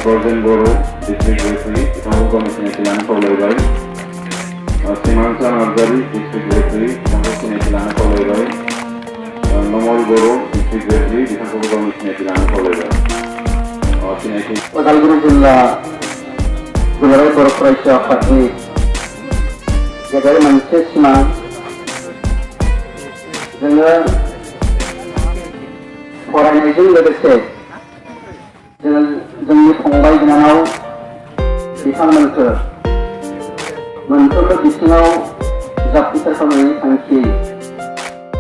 Golden Boro District Referee, Tangla Commission Kalaigaon. Simansa Nagari District Referee, Tangla Kalaigaon. Nomol Boro District Referee, Tangla Commission Kalaigaon. Udalguri Jilla Durai Korporasi Fatih Jagari Manchester Simang dengan फरायनायजों लोगोसे जोंनि फंबाय बिनानाव बिथांमोनखौ मोनफ्रोमबो बिथिङाव जाफुंसार खालामनायनि थांखि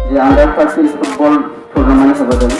जे आन्डार 13 फुटबल टुर्नामेन्ट होबोदों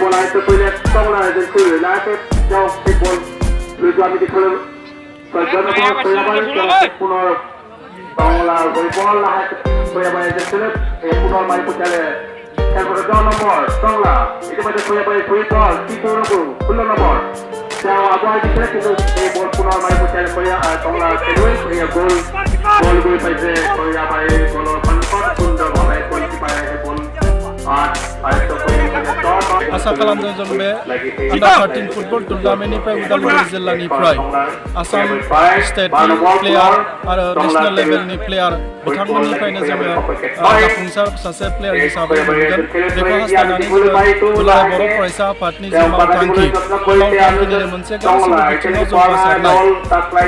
bola itu punya Tangla dan Khoirabari jauh football luar di kalau kerjaan apa Khoirabari punar Tangla football lah Khoirabari dan punar main pucale yang berada nomor Tangla itu macam Khoirabari football itu nomor jauh apa aja kita bola punar main pucale Tangla kedua gol pada Khoirabari gol panpat pun dah main kualifikasi bola आशा खालामदों जों बे आन्डार 13 football टुर्नामेन्टनिफ्राय Udalguri जिल्लानिफ्राय आसाम स्टेटनि player आरो national लेभेलनि player बिथांमोननिफ्रायनो जोङो जाफुंसार सासे player हिसाबै मोनगोन बेखौ हास्थायनानै जोङो दुलाराय बर' फरायसा आफादनि जि मावथांखि मावथांखिनि मोनसे गासैबो बिथिङाव जौगासारनाय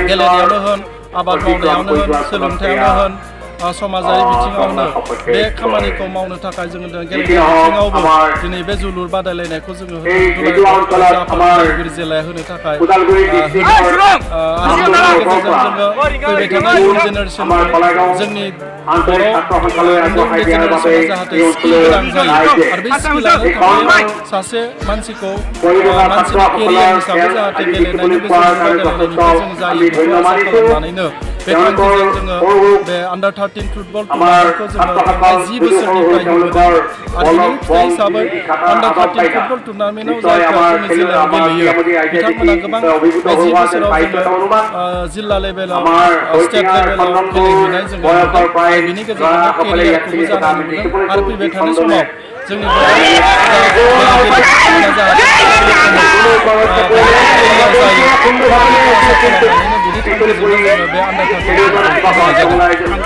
गेलेनायावनो होन आबाद मावनायावनो होन सोलोंथायावनो होन समाजारि बिथिङावनो बे खामानिखौ मावनो थाखाय जोङो गेलेनाय बिथिङावबो दिनै बे जोलुर बादायलायनायखौ जोङो उदालगुरि जिल्लाया होनो थाखाय फैबाय थानाय इयुन जेनेरेसन जोंनि बर' उन्दै जेनेरेसना जाहाथे स्किल गोनां जायो आरो बे स्किलानो थाखाय सासे मानसिखौ मानसिनि केरियार हिसाबै जाहाथे गेलेनायनि गेजेरजों बादायलायनायनिफ्राय जों जायो बेखौ आसा खालामनानैनो बे थांखिजों जोङो बे आन्डार 13 फुटबल टुर्नामेन्टखौ जोङो थांनाय 10 बोसोरनिफ्राय होबोदों आरो बिनि फिथाइ हिसाबै आन्डार 13 फुटबल टुर्नामेन्टआव जायफ्रा जोंनि जिल्लायाव गेलेयो बिथांमोना गोबां बे 10 बोसोराव जोङो जिल्ला लेभेलाव स्टेट लेभेलाव गेलेहैनाय जोङो नुदों आरो बिनि गेजेरजोंनो केरियारखौबो जानाय नुदों आरो फैबाय थानाय समाव जोंनि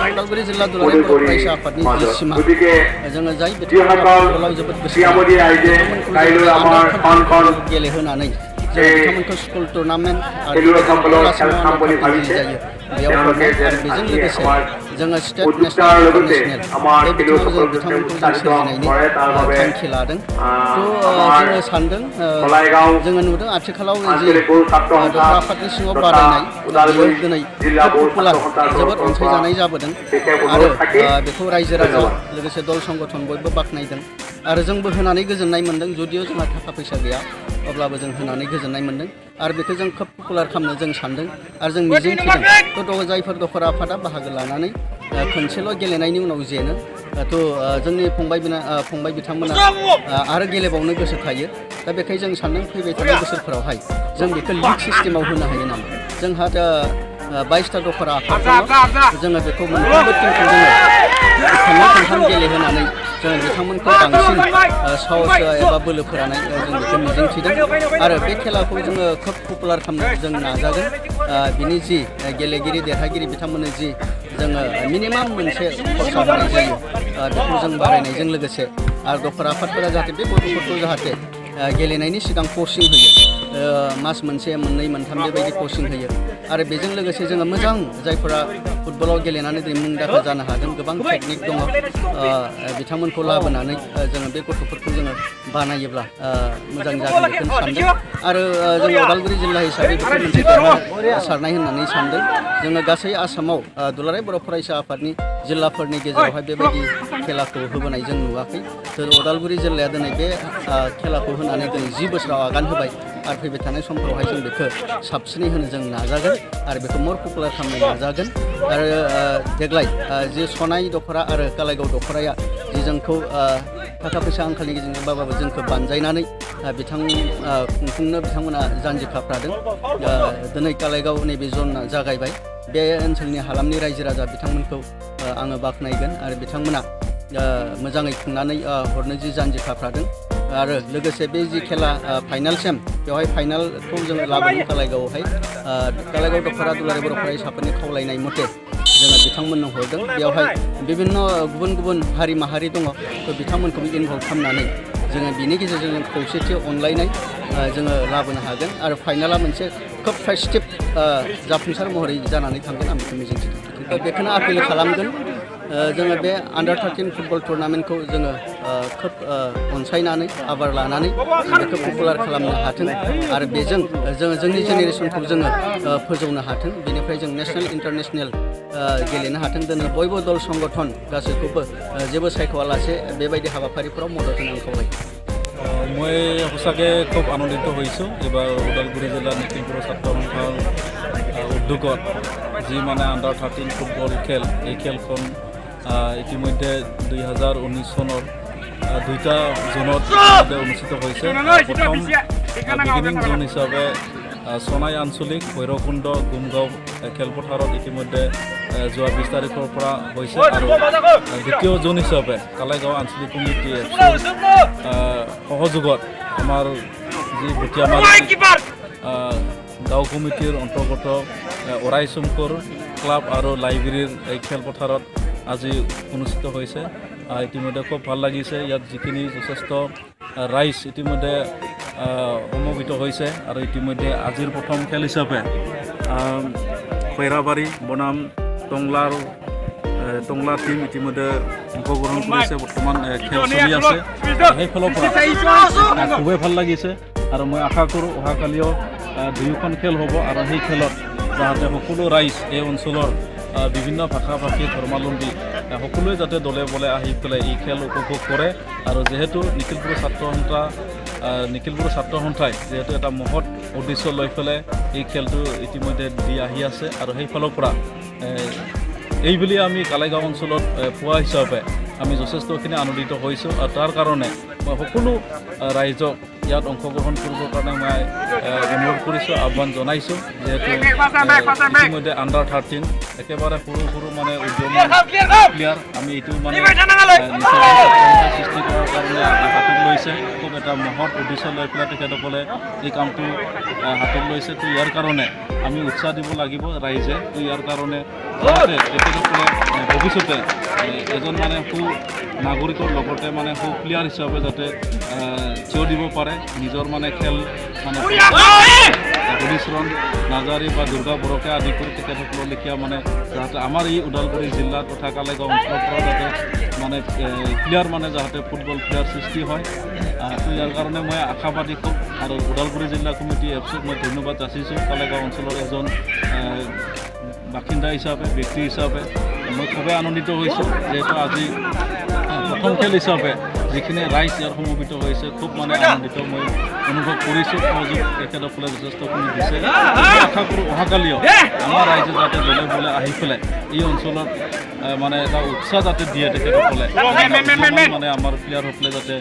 उदालगुरि जिल्ला दुलाराय बर' फरायसा आफादनि सिमा जोङो जाय बिथांमोना जोबोद गोसो गेलेहोनानै बिथांमोनखौ स्कुल टुर्नामेन्ट आरो जायो बेयाव आरो बेजों लोगोसे जोङो स्टेट नेसनेल इन्टारनेसनेल बे बिथिङाव जों बिथांमोनखौ जों सोरजिनायनि थांखि लादों जोङो सानदों जोङो नुदों आथिखालाव जि दस्रा आफादनि सिङाव बादायनाय बेयो दिनै पपुलार जोबोद अनसायजानाय जाबोदों आरो बेखौ रायजो राजा लोगोसे दल संगठन बयबो बाख्नायदों आरो जोंबो होनानै गोजोननाय मोन्दों जुदिअ जोंहा थाखा फैसा गैया अब्लाबो जों होनानै गोजोननाय मोन्दों आरो बेखौ जों खोब पपुलार खालामनो जों सानदों आरो जों मिजिं थिदों जायफोर दखरा आफादा बाहागो लानानै खनसेल' गेलेनायनि उनाव जेनो थ' जोंनि फंबाय बिथांमोना आरो गेलेबावनो गोसो थायो दा बेखायनो जों सानदों फैबाय थानाय बोसोरफोरावहाय जों बेखौ लिग सिस्टेमाव होनो हायो नामा जोंहा दा 22टा दखरा आफाद दङ जोङो बेखौ मोनफ्रोमबो टिमखौ जोङो खनथाम गेलेहोनानै जोङो बिथांमोनखौ बांसिन साहस एबा बोलो फोरानाय जों बेखौ मिजिंथिदों आरो बे खेलाखौ जोङो खोब पपुलार खालामनो जों नाजागोन बिनि जि गेलेगिरि देरहागिरि बिथांमोननो जि जोङो मिनिमाम मोनसे खरसा होनाय जायो बेखौ जों बारायनायजों लोगोसे आरो दखरा आफादफोरा जाहाथे बे गथ'फोरखौ जाहाथे गेलेनायनि सिगां कचिं होयो मास मोनसे मोननै मोनथाम बेबायदि कचिं होयो आरो बेजों लोगोसे जोङो मोजां जायफोरा फुटबलाव गेलेनानै दिनै मुंदांखा जानो हादों गोबां टेकनिक दङ बिथांमोनखौ लाबोनानै जोङो बे गथ'फोरखौ जोङो बानायोब्ला मोजां जागोन बेखौनो सानदों आरो जोङो उदालगुरि जिल्ला हिसाबै बेखौ मोनसे देरहासारनाय होननानै सानदों जोङो गासै आसामाव दुलाराय बर' फरायसा आफादनि जिल्लाफोरनि गेजेरावहाय बेबायदि खेलाखौ होबोनाय जों नुवाखै उदालगुरि जिल्लाया दिनै बे खेलाखौ होनानै दिनै 10 बोसोराव आगान होबाय आरो फैबाय थानाय समफोरावहाय जों बेखौ साबसिनै होनो जों नाजागोन आरो बेखौ मोर पपुलार खालामनो नाजागोन आरो देग्लाय जे सनाय दखरा आरो कालाइगाव दखराया जे जोंखौ थाखा फैसा आंखालनि गेजेरजोंबाबो जोंखौ बानजायनानै खुंफुंनो बिथांमोना जानजि खाफ्रादों दिनै कालाइगाव नैबे जन जागायबाय बे ओनसोलनि हालामनि रायजो राजा बिथांमोनखौ आङो बाख्नायगोन आरो बिथांमोना मोजाङै खुंनानै हरनो जि जानजि खाफ्रादों आरो लोगोसे बे जि खेला फाइनालसिम बेवहाय फाइनालखौ जों लाबोदों कालाइगावआवहाय कालाइगाव दखरा दुलाराय बर' फरायसाफोरनि खावलायनाय मथे जोङो बिथांमोननो हरदों बेवहाय बिभिन्न गुबुन गुबुन हारि माहारि दङ थ' बिथांमोनखौ इनभल्भ खालामनानै जोङो बिनि गेजेरजों जों खौसेथि अनलायनाय जोङो लाबोनो हागोन आरो फाइनाला मोनसे खोब फेस्टिभ जाफुंसार महरै जानानै थांगोन आं बेखौ मिजिंथिदों बेखौनो आपिल खालामगोन जोङो बे आन्डार 13 फुटबल टुर्नामेन्टखौ जोङो खोब अनसायनानै आबार लानानै बेखौ पपुलार खालामनो हाथों आरो बेजों जोङो जोंनि जेनेरेसनखौ जोङो फोजौनो हाथों बेनिफ्राय जों नेसनेल इन्टारनेसनेल गेलेनो हाथों दिनै बयबो दल संगठन गासैखौबो जेबो सायख'वालासे बेबायदि हाबाफारिफोराव मदद होनो खावलायो মই সঁচাকৈ খুব আনন্দিত হৈছোঁ এইবাৰ ওদালগুৰি জিলাৰ নিখিলপুৰ ছাত্ৰ সন্থাৰ উদ্যোগত যি মানে আণ্ডাৰ 13 ফুটবল খেল এই খেলখন ইতিমধ্যে 2019 চনৰ 2টা জোনত অনুষ্ঠিত হৈছে প্ৰথম বিগিনিং জোন হিচাপে সোনাই আঞ্চলিক ভৈৰৱকুণ্ড গুমগাঁও খেলপথাৰত ইতিমধ্যে যোৱা 20 তাৰিখৰ পৰা হৈছে আৰু দ্বিতীয় জোন হিচাপে কালাইগাঁও আঞ্চলিক কমিটি সহযোগত আমাৰ যি ভটিয়ামাৰ গাঁও কমিটিৰ অন্তৰ্গত অৰাইচুমকৰ ক্লাব আৰু লাইব্ৰেৰীৰ এই খেলপথাৰত আজি অনুষ্ঠিত হৈছে ইতিমধ্যে খুব ভাল লাগিছে ইয়াত যিখিনি যথেষ্ট ৰাইজ ইতিমধ্যে সমবেত হৈছে আৰু ইতিমধ্যে আজিৰ প্ৰথম খেল হিচাপে খৈৰাবাৰী বনাম টংলা টিম ইতিমধ্যে অংশগ্ৰহণ কৰিছে বৰ্তমান খেল চলি আছে সেইফালৰ পৰা খুবেই ভাল লাগিছে আৰু মই আশা কৰোঁ অহাকালিও দুয়োখন খেল হ'ব আৰু সেই খেলত যাতে সকলো ৰাইজ এই অঞ্চলৰ বিভিন্ন ভাষা ভাষী ধৰ্মাৱলম্বী সকলোৱে যাতে দলে বলে আহি পেলাই এই খেল উপভোগ কৰে আৰু যেহেতু নিখিলপুৰ ছাত্ৰ সন্থাই যেহেতু এটা মহৎ উদ্দেশ্য লৈ পেলাই এই খেলটো ইতিমধ্যে দি আহি আছে আৰু সেইফালৰ পৰা এইবুলি আমি কালাইগাঁও অঞ্চলত পোৱা হিচাপে আমি যথেষ্টখিনি আনন্দিত হৈছোঁ আৰু তাৰ কাৰণে মই সকলো ৰাইজক ইয়াত অংশগ্ৰহণ কৰিবৰ কাৰণে মই অনুৰোধ কৰিছোঁ আহ্বান জনাইছোঁ যিহেতু ইতিমধ্যে আণ্ডাৰ 13 একেবাৰে সৰু মানে উদ্যমী প্লেয়াৰ আমি এইটো মানে সৃষ্টি কৰাৰ কাৰণে হাতত লৈছে খুব এটা মহৎ উদ্দেশ্য লৈ পেলাই তেখেতসকলে এই কামটো হাতত লৈছে তো ইয়াৰ কাৰণে আমি উৎসাহ দিব লাগিব ৰাইজে তো ইয়াৰ কাৰণে তেখেতসকলে ভৱিষ্যতে এজন মানে সু নাগৰিকৰ লগতে মানে সু প্লেয়াৰ হিচাপে যাতে থিয় দিব পাৰে নিজৰ মানে খেল মানে হৰিচৰণ নাৰ্জাৰী বা দুৰ্গা বৰকে আদি কৰি তেখেতসকলৰ লেখীয়া মানে যাতে আমাৰ এই ওদালগুৰি জিলা তথা কালাইগাঁও অঞ্চলৰ পৰা যাতে মানে প্লেয়াৰ মানে যাতে ফুটবল প্লেয়াৰ সৃষ্টি হয় তো ইয়াৰ কাৰণে মই আশাবাদী খুব আৰু ওদালগুৰি জিলা কমিটি ABSUক মই ধন্যবাদ যাচিছোঁ কালাইগাঁও অঞ্চলৰ এজন বাসিন্দা হিচাপে ব্যক্তি হিচাপে মই খুবেই আনন্দিত হৈছোঁ যিহেতু আজি প্ৰথম খেল হিচাপে যিখিনি ৰাইজ ইয়াৰ সমবেত হৈছে খুব মানে আনন্দিত মই অনুভৱ কৰিছোঁ সহযোগ তেখেতসকলে যথেষ্টখিনি দিছে আশা কৰোঁ অহাকালিও আমাৰ ৰাইজে যাতে দলে বলে আহি পেলাই এই অঞ্চলত মানে এটা উৎসাহ যাতে দিয়ে তেখেতসকলে মানে আমাৰ প্লেয়াৰসকলে যাতে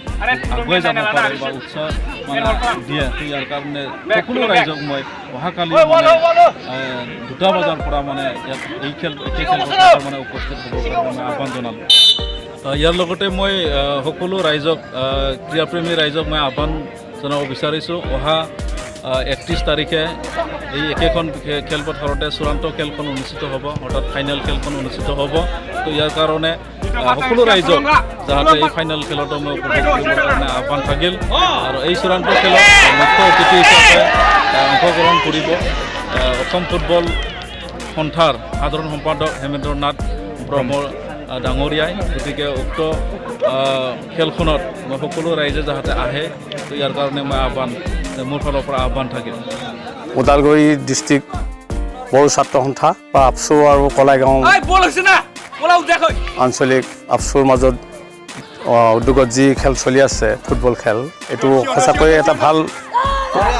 আগুৱাই যাব পাৰে বা উৎসাহ মানে দিয়ে ইয়াৰ কাৰণে সকলো ৰাইজক মই অহাকালি মানে 2টা বজাৰ পৰা মানে ইয়াত এই খেলপথাৰত মানে উপস্থিত হ'বৰ কাৰণে মই আহ্বান জনালোঁ। ইয়াৰ লগতে মই সকলো ৰাইজক ক্ৰীড়াপ্ৰেমী ৰাইজক মই আহ্বান জনাব বিচাৰিছোঁ অহা 31 তাৰিখে এই একেখন খেলপথাৰতে চূড়ান্ত খেলখন অনুষ্ঠিত হ'ব অৰ্থাৎ ফাইনেল খেলখন অনুষ্ঠিত হ'ব। তো ইয়াৰ কাৰণে সকলো ৰাইজক যাতে এই ফাইনেল খেলত মই উপভোগ কৰিবৰ কাৰণে আহ্বান থাকিল আৰু এই চূড়ান্ত খেলত মুখ্য অতিথি হিচাপে অংশগ্ৰহণ কৰিব অসম ফুটবল সন্থাৰ সাধাৰণ সম্পাদক হেমেন্দ্ৰ নাথ ব্ৰহ্ম ডাঙৰীয়াই। গতিকে উক্ত খেলখনত মই সকলো ৰাইজে যাতে আহে তো ইয়াৰ কাৰণে মই আহ্বান মোৰ ফালৰ পৰা আহ্বান থাকিল। উদালগুৰি ডিষ্ট্ৰিক্ট বড়ো ছাত্ৰ সন্থা বা ABSU আৰু কলাইগাঁও আঞ্চলিক ABSUৰ মাজত উদ্যোগত যি খেল চলি আছে ফুটবল খেল এইটো সঁচাকৈ এটা ভাল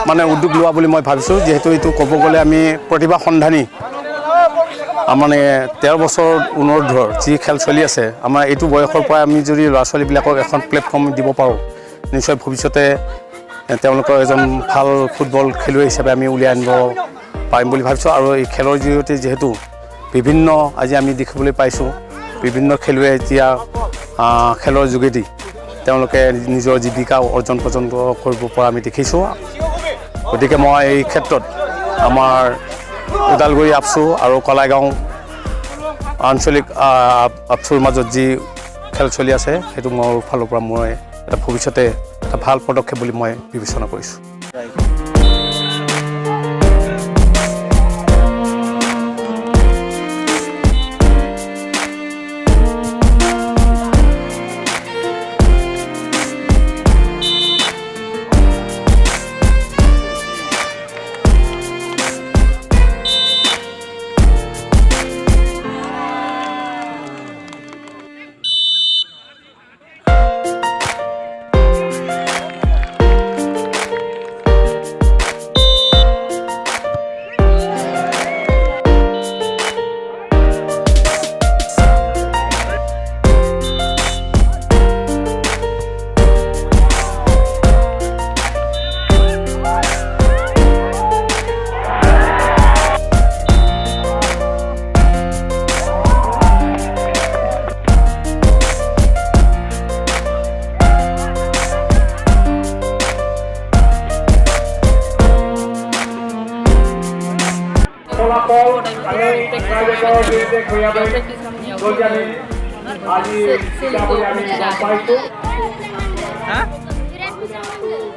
মানে উদ্যোগ লোৱা বুলি মই ভাবিছোঁ। যিহেতু এইটো ক'ব গ'লে আমি প্ৰতিভা সন্ধানী মানে 13 বছৰ ঊৰ্ধৰ যি খেল চলি আছে আমাৰ এইটো বয়সৰ পৰা আমি যদি ল'ৰা ছোৱালীবিলাকক এখন প্লেটফৰ্ম দিব পাৰোঁ নিশ্চয় ভৱিষ্যতে তেওঁলোকৰ এজন ভাল ফুটবল খেলুৱৈ হিচাপে আমি উলিয়াই আনিব পাৰিম বুলি ভাবিছোঁ। আৰু এই খেলৰ জৰিয়তে যিহেতু বিভিন্ন আজি আমি দেখিবলৈ পাইছোঁ বিভিন্ন খেলুৱৈ এতিয়া খেলৰ যোগেদি তেওঁলোকে নিজৰ জীৱিকা অৰ্জন পৰ্যন্ত কৰিব পৰা আমি দেখিছোঁ। গতিকে মই এই ক্ষেত্ৰত আমাৰ উদালগুৰি ABSU আৰু কলাইগাঁও আঞ্চলিক ABSUৰ মাজত যি খেল চলি আছে সেইটো মোৰ ফালৰ পৰা মই এটা ভৱিষ্যতে এটা ভাল পদক্ষেপ বুলি মই বিবেচনা কৰিছোঁ।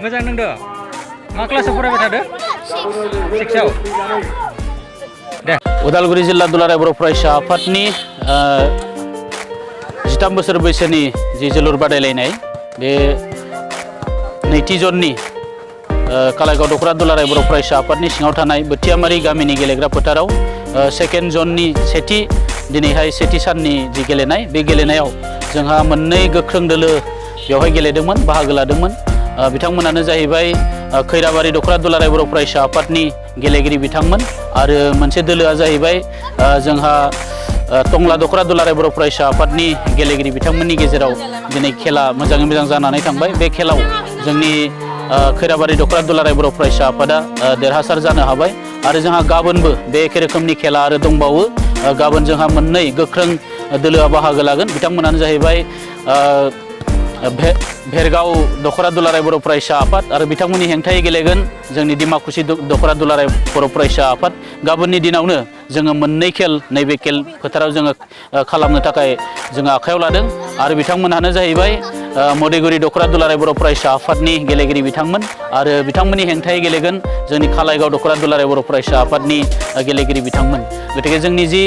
मोजां नोंदो मा क्लासाव फरायबाय थादो 6आव दे उदालगुरि जिल्ला दुलाराय बर' फरायसा आफादनि 13 बोसोर बैसोनि जि जोलुर बादायलायनाय बे नैथि जननि कालाइगाव दखरा दुलाराय बर' फरायसा आफादनि सिङाव थानाय बोथियामारि गामिनि गेलेग्रा फोथाराव सेकेन्ड जननि दिनैहाय सेथि साननि जि गेलेनाय बे गेलेनायाव जोंहा मोननै गोख्रों दोलो बेवहाय गेलेदोंमोन बाहागो लादोंमोन। बिथांमोनानो जाहैबाय खैराबारि दखरा दुलाराय बर' फरायसा आफादनि गेलेगिरि बिथांमोन आरो मोनसे दोलोआ जाहैबाय जोंहा टंला दखरा दुलाराय बर' फरायसा आफादनि गेलेगिरि बिथांमोननि गेजेराव दिनै खेला मोजाङै मोजां जानानै थांबाय। बे खेलाव जोंनि खैराबारि दखरा दुलाराय बर' फरायसा आफादा देरहासार जानो हाबाय आरो जोंहा गाबोनबो बे एखे रोखोमनि खेला आरो दंबावो। गाबोन जोंहा मोननै गोख्रों दोलोआ बाहागो लागोन। बिथांमोनानो जाहैबाय भेरगाव दखरा दुलाराय बर' फरायसा आफाद आरो बिथांमोननि हेंथायै गेलेगोन जोंनि डिमाकुसि दखरा दुलाराय बर' फरायसा आफाद। गाबोननि दिनावनो जोङो मोननै खेल नैबे खेल फोथाराव जोङो खालामनो थाखाय जोङो आखायाव लादों आरो बिथांमोनहानो जाहैबाय मदैगुरि दखरा दुलाराय बर' फरायसा आफादनि गेलेगिरि बिथांमोन आरो बिथांमोननि हेंथायै गेलेगोन जोंनि खालाइगाव दखरा दुलाराय बर' फरायसा आफादनि गेलेगिरि बिथांमोन। गतिके जोंनि जि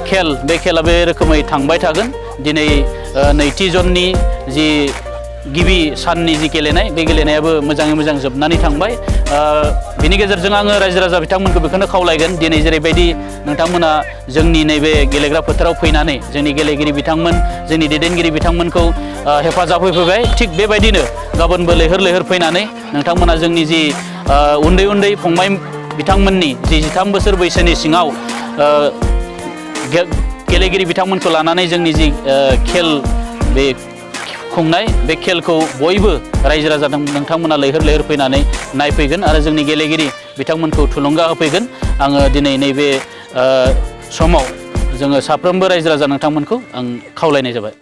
खेल बे खेला बे रोखोमै थांबाय थागोन। दिनै नैथि जननि जि गिबि साननि जि गेलेनाय बे गेलेनायाबो मोजाङै मोजां जोबनानै थांबाय। बिनि गेजेरजों आङो रायजो राजा बिथांमोनखौ बेखौनो खावलायगोन दिनै जेरैबायदि नोंथांमोना जोंनि नैबे गेलेग्रा फोथाराव फैनानै जोंनि गेलेगिरि बिथांमोन जोंनि दैदेनगिरि बिथांमोनखौ हेफाजाब होफैबाय थिग बेबायदिनो गाबोनबो लैहोर लैहोर फैनानै नोंथांमोना जोंनि जि उन्दै उन्दै फंबाय बिथांमोननि जि 13 बोसोर बैसोनि सिङाव गेलेगिरि बिथांमोनखौ लानानै जोंनि जि खेल बे खुंनाय बे खेलखौ बयबो रायजो राजा नोंथांमोना लैहोर लैहोर फैनानै नायफैगोन आरो जोंनि गेलेगिरि बिथांमोनखौ थुलुंगा होफैगोन आङो दिनै नैबे समाव जोङो साफ्रोमबो रायजो राजा नोंथांमोनखौ आं खावलायनाय जाबाय।